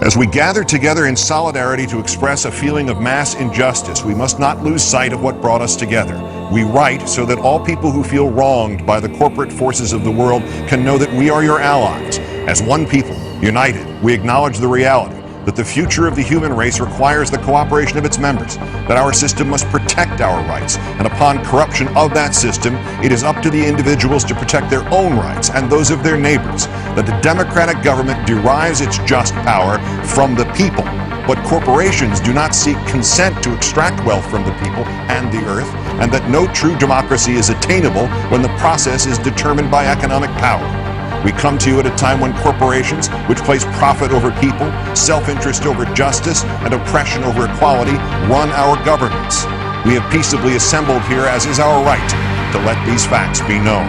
As we gather together in solidarity to express a feeling of mass injustice, we must not lose sight of what brought us together. We write so that all people who feel wronged by the corporate forces of the world can know that we are your allies. As one people, united, we acknowledge the reality that the future of the human race requires the cooperation of its members, that our system must protect our rights, and upon corruption of that system, it is up to the individuals to protect their own rights and those of their neighbors, that a democratic government derives its just power from the people, but corporations do not seek consent to extract wealth from the people and the earth, and that no true democracy is attainable when the process is determined by economic power. We come to you at a time when corporations, which place profit over people, self-interest over justice, and oppression over equality, run our governments. We have peaceably assembled here, as is our right, to let these facts be known.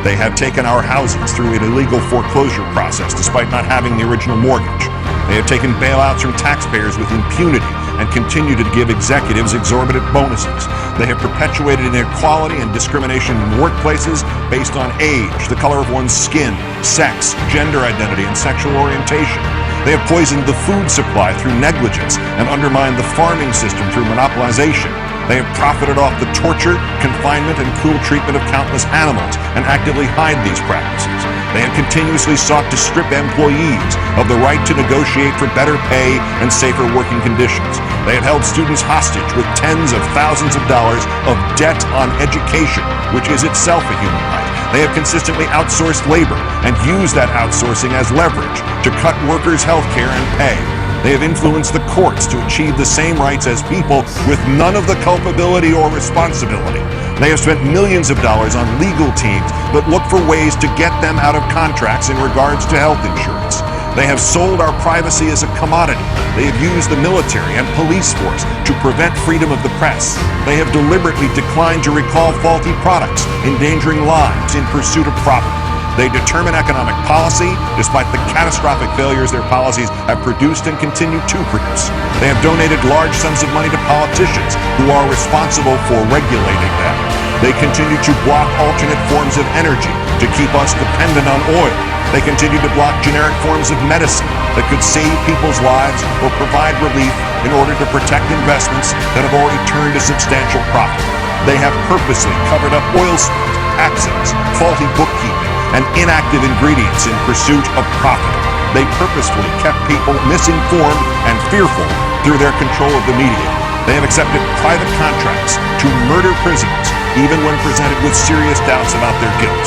They have taken our houses through an illegal foreclosure process despite not having the original mortgage. They have taken bailouts from taxpayers with impunity and continue to give executives exorbitant bonuses. They have perpetuated inequality and discrimination in workplaces based on age, the color of one's skin, sex, gender identity, and sexual orientation. They have poisoned the food supply through negligence and undermined the farming system through monopolization. They have profited off the torture, confinement, and cruel treatment of countless animals and actively hide these practices. They have continuously sought to strip employees of the right to negotiate for better pay and safer working conditions. They have held students hostage with tens of thousands of dollars of debt on education, which is itself a human right. They have consistently outsourced labor and used that outsourcing as leverage to cut workers' health care and pay. They have influenced the courts to achieve the same rights as people with none of the culpability or responsibility. They have spent millions of dollars on legal teams that look for ways to get them out of contracts in regards to health insurance. They have sold our privacy as a commodity. They have used the military and police force to prevent freedom of the press. They have deliberately declined to recall faulty products, endangering lives in pursuit of profit. They determine economic policy despite the catastrophic failures their policies have produced and continue to produce. They have donated large sums of money to politicians who are responsible for regulating them. They continue to block alternate forms of energy to keep us dependent on oil. They continue to block generic forms of medicine that could save people's lives or provide relief in order to protect investments that have already turned a substantial profit. They have purposely covered up oil spills, accidents, faulty bookkeeping, and inactive ingredients in pursuit of profit. They purposefully kept people misinformed and fearful through their control of the media. They have accepted private contracts to murder prisoners, even when presented with serious doubts about their guilt.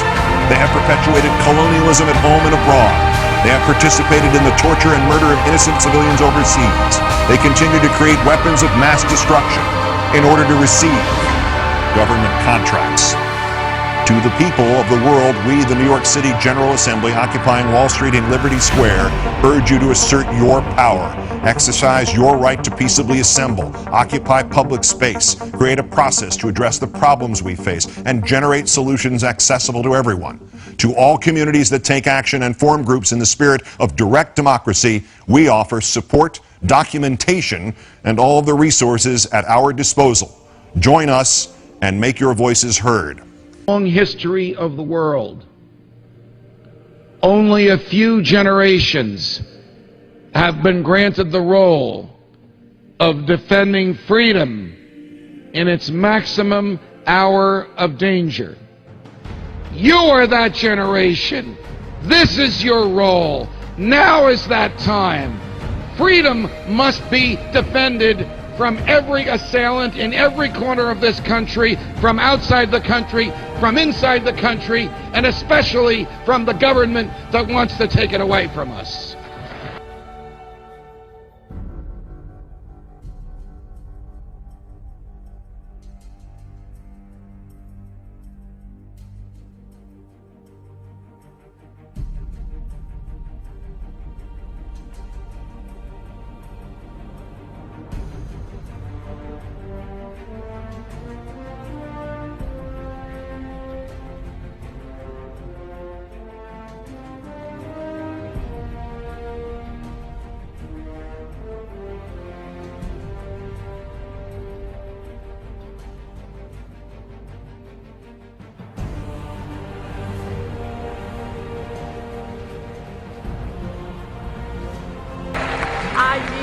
They have perpetuated colonialism at home and abroad. They have participated in the torture and murder of innocent civilians overseas. They continue to create weapons of mass destruction in order to receive government contracts. To the people of the world, we, the New York City General Assembly, occupying Wall Street and Liberty Square, urge you to assert your power, exercise your right to peaceably assemble, occupy public space, create a process to address the problems we face, and generate solutions accessible to everyone. To all communities that take action and form groups in the spirit of direct democracy, we offer support, documentation, and all of the resources at our disposal. Join us and make your voices heard. Long history of the world, only a few generations have been granted the role of defending freedom in its maximum hour of danger. You are that generation. This is your role. Now is that time. Freedom must be defended from every assailant in every corner of this country, from outside the country, from inside the country, and especially from the government that wants to take it away from us.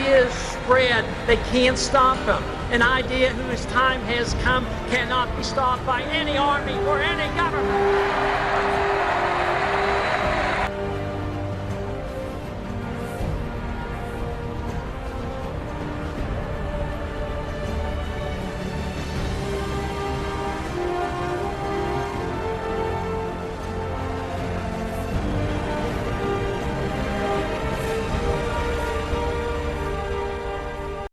ideas spread, they can't stop them. An idea whose time has come cannot be stopped by any army or any government.